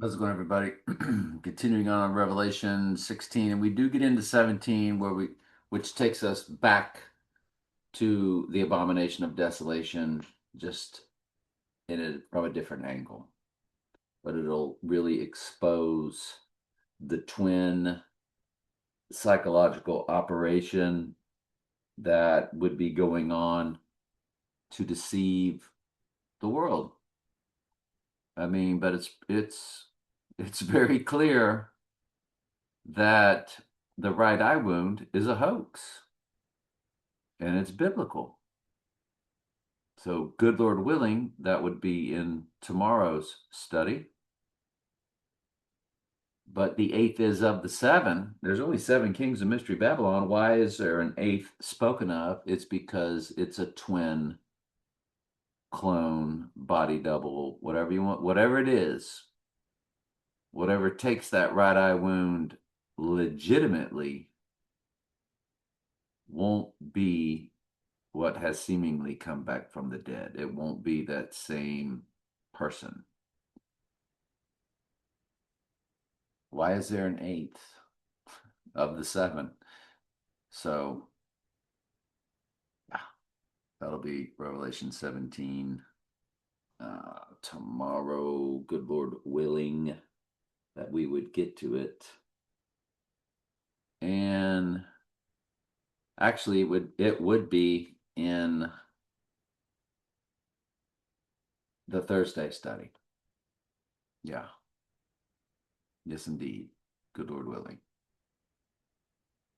How's it going, everybody? Continuing on Revelation 16, and we do get into 17, which takes us back to the abomination of desolation, just from a different angle. But it'll really expose the twin psychological operation that would be going on to deceive the world. I mean, but it's very clear that the right eye wound is a hoax and it's biblical. So, good Lord willing, that would be in tomorrow's study. But the eighth is of the seven. There's only seven kings of Mystery Babylon. Why is there an eighth spoken of? It's because it's a twin, clone, body double, whatever you want, whatever it is, whatever takes that right eye wound legitimately won't be what has seemingly come back from the dead. It won't be that same person. Why is there an eighth of the seven? So that'll be Revelation 17 tomorrow, good Lord willing, that we would get to it. And actually, it would be in the Thursday study. Yeah. Yes, indeed. Good Lord willing.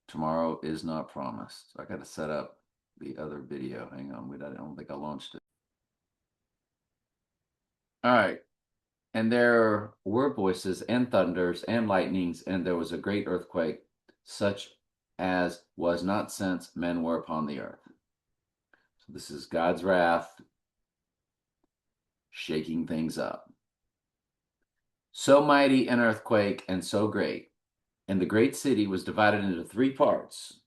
Tomorrow is not promised. I got to set up the other video. Hang on. I don't think I launched it. All right. And there were voices and thunders and lightnings, and there was a great earthquake, such as was not since men were upon the earth. So this is God's wrath shaking things up. So mighty an earthquake and so great. And the great city was divided into three parts.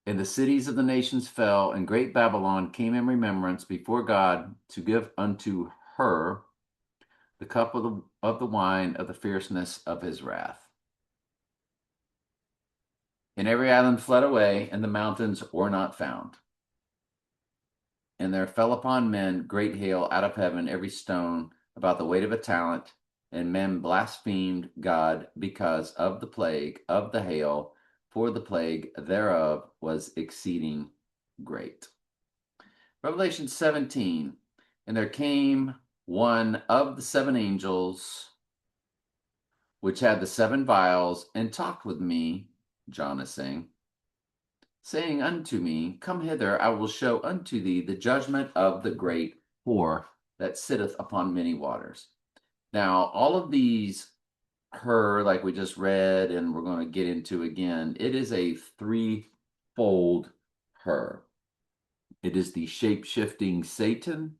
And the cities of the nations fell, and great Babylon came in remembrance before God to give unto her the cup of the wine of the fierceness of his wrath. And every island fled away, and the mountains were not found. And there fell upon men great hail out of heaven, every stone about the weight of a talent. And men blasphemed God because of the plague of the hail, for the plague thereof was exceeding great. Revelation 17. And there came one of the seven angels which had the seven vials, and talked with me, John is saying unto me, Come hither, I will show unto thee the judgment of the great whore that sitteth upon many waters. Now, all of these, her, like we just read, and we're going to get into again, it is a threefold her. It is the shape shifting Satan,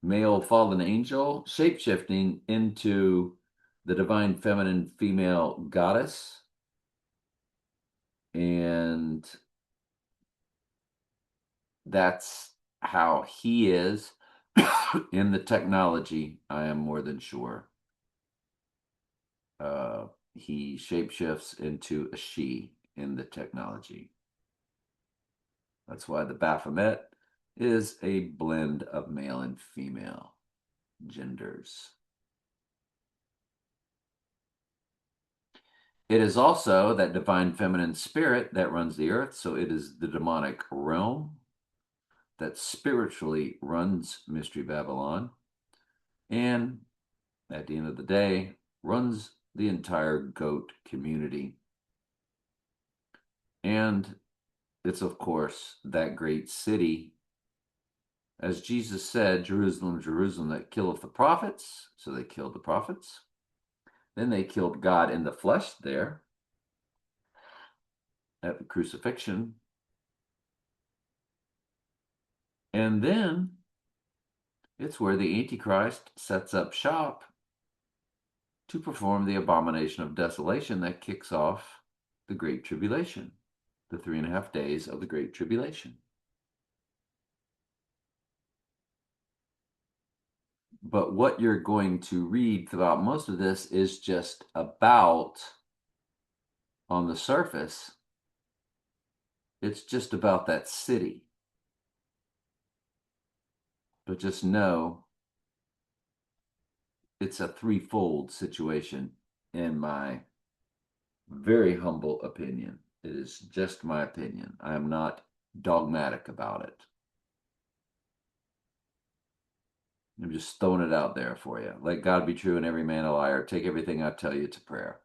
male fallen angel, shape shifting into the divine feminine female goddess. And that's how he is in the technology, I am more than sure. He shapeshifts into a she in the technology. That's why the Baphomet is a blend of male and female genders. It is also that divine feminine spirit that runs the earth, so it is the demonic realm that spiritually runs Mystery Babylon, and at the end of the day, runs the entire goat community. And it's, of course, that great city, as Jesus said, Jerusalem, Jerusalem, that killeth the prophets. So they killed the prophets. Then they killed God in the flesh there at the crucifixion. And then it's where the Antichrist sets up shop to perform the abomination of desolation that kicks off the Great Tribulation, the 3.5 days of the Great Tribulation. But what you're going to read throughout most of this is just about, on the surface, it's just about that city. But just know it's a threefold situation, in my very humble opinion. It is just my opinion. I am not dogmatic about it. I'm just throwing it out there for you. Let God be true and every man a liar. Take everything I tell you to prayer.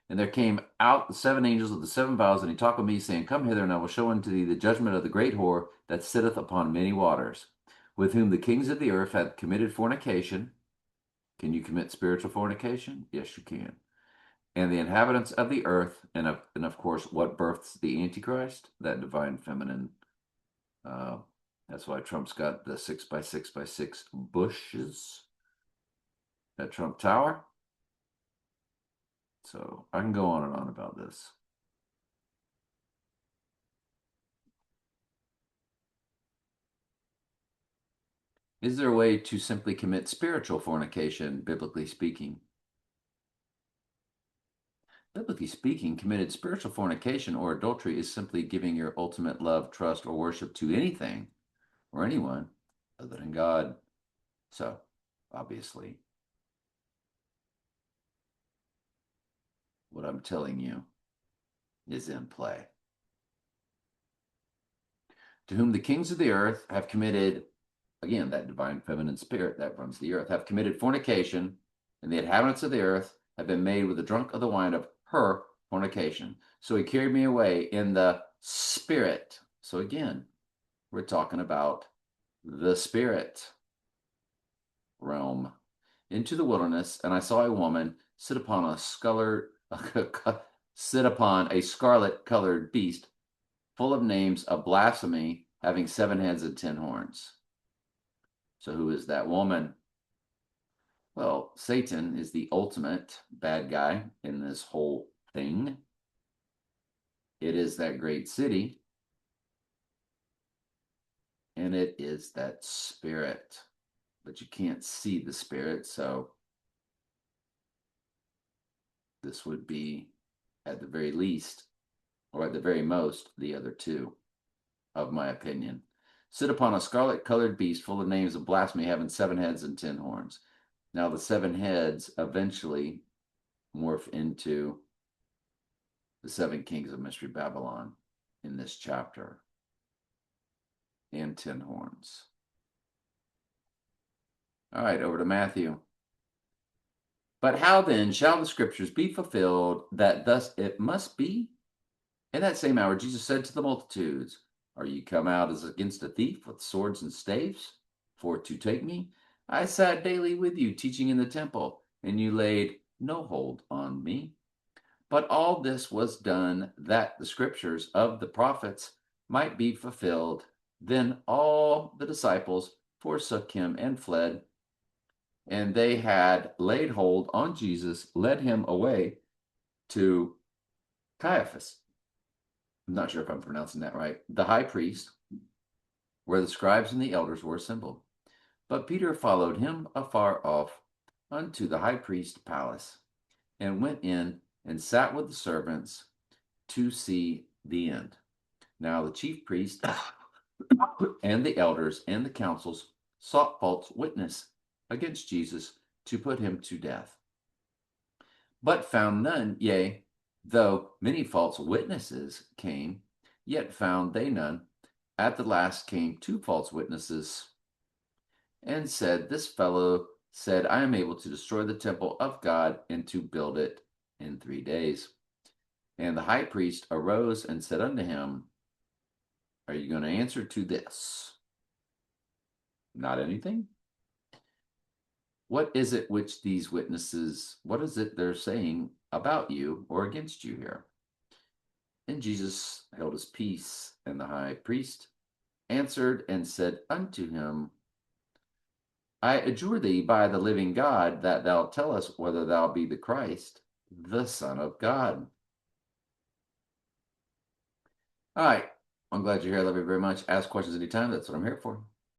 And there came out the seven angels of the seven vials, and he talked with me, saying, Come hither, and I will show unto thee the judgment of the great whore that sitteth upon many waters, with whom the kings of the earth have committed fornication. Can you commit spiritual fornication? Yes, you can. And the inhabitants of the earth, and of course, what births the Antichrist? That divine feminine. That's why Trump's got the 6x6x6 bushes at Trump Tower. So I can go on and on about this. Is there a way to simply commit spiritual fornication, biblically speaking? Biblically speaking, committed spiritual fornication or adultery is simply giving your ultimate love, trust, or worship to anything or anyone other than God. So, obviously, what I'm telling you is in play. To whom the kings of the earth have committed, again, that divine feminine spirit that runs the earth, have committed fornication, and the inhabitants of the earth have been made with the drunk of the wine of her fornication. So he carried me away in the spirit. So again, we're talking about the spirit realm into the wilderness, and I saw a woman sit upon a scarlet colored beast full of names of blasphemy, having 7 heads and 10 horns. So who is that woman? Well, Satan is the ultimate bad guy in this whole thing. It is that great city, and it is that spirit, but you can't see the spirit, so this would be, at the very least, or at the very most, the other two, of my opinion. Sit upon a scarlet colored beast full of names of blasphemy, having 7 heads and 10 horns. Now, the 7 heads eventually morph into the 7 kings of Mystery Babylon in this chapter, and 10 horns. All right, over to Matthew. But how then shall the scriptures be fulfilled that thus it must be? In that same hour, Jesus said to the multitudes, Are ye come out as against a thief with swords and staves for to take me? I sat daily with you, teaching in the temple, and you laid no hold on me. But all this was done that the scriptures of the prophets might be fulfilled. Then all the disciples forsook him and fled. And they had laid hold on Jesus, led him away to Caiaphas. I'm not sure if I'm pronouncing that right, the high priest, where the scribes and the elders were assembled. But Peter followed him afar off unto the high priest's palace, and went in and sat with the servants to see the end. Now the chief priest and the elders and the councils sought false witness against Jesus to put him to death, but found none. Yea, though many false witnesses came, yet found they none. At the last came 2 false witnesses, and said, This fellow said, I am able to destroy the temple of God and to build it in 3 days. And the high priest arose and said unto him, Are you going to answer to this? Not anything? What is it which these witnesses, what is it they're saying about you or against you here? And Jesus held his peace, and the high priest answered and said unto him, I adjure thee by the living God that thou tell us whether thou be the Christ, the Son of God. All right. I'm glad you're here. I love you very much. Ask questions anytime. That's what I'm here for.